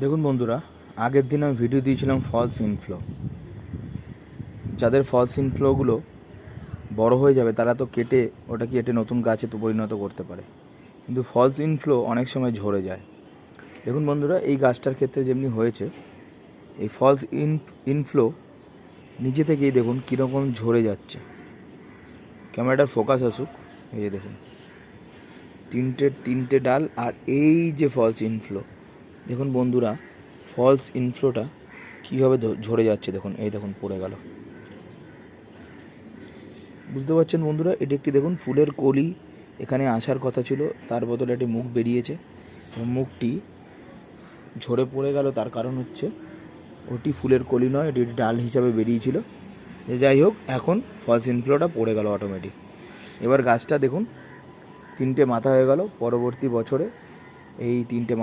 দেখুন বন্ধুরা, আগের দিন আমি ভিডিও দিয়েছিলাম ফলস ইনফ্লো। যাদের ফলস ইনফ্লোগুলো বড় হয়ে যাবে তারা তো কেটে নতুন গাছে তো পরিণত করতে পারে, কিন্তু ফলস ইনফ্লো অনেক সময় ঝরে যায়। দেখুন বন্ধুরা, এই গাছটার ক্ষেত্রে যেমনি হয়েছে, এই ফলস ইনফ্লো নিজে থেকেই দেখুন কীরকম ঝরে যাচ্ছে। ক্যামেরাটার ফোকাস আসুক, এই যে দেখুন তিনটে ডাল, আর এই যে ফলস ইনফ্লো, দেখুন বন্ধুরা ফলস ইনফ্লোটা কীভাবে ঝরে যাচ্ছে। দেখুন, এই দেখুন পড়ে গেল। বুঝতে পারছেন বন্ধুরা, এটি একটি দেখুন ফুলের কলি এখানে আসার কথা ছিল, তার বদলে একটি মুখ বেরিয়েছে এবং মুখটি ঝরে পড়ে গেল। তার কারণ হচ্ছে ওটি ফুলের কলি নয়, এটি ডাল হিসাবে বেরিয়েছিল। যাই হোক, এখন ফলস ইনফ্লোটা পড়ে গেল অটোমেটিক। এবার গাছটা দেখুন তিনটে মাথা হয়ে গেল। পরবর্তী বছরে এই তিনটে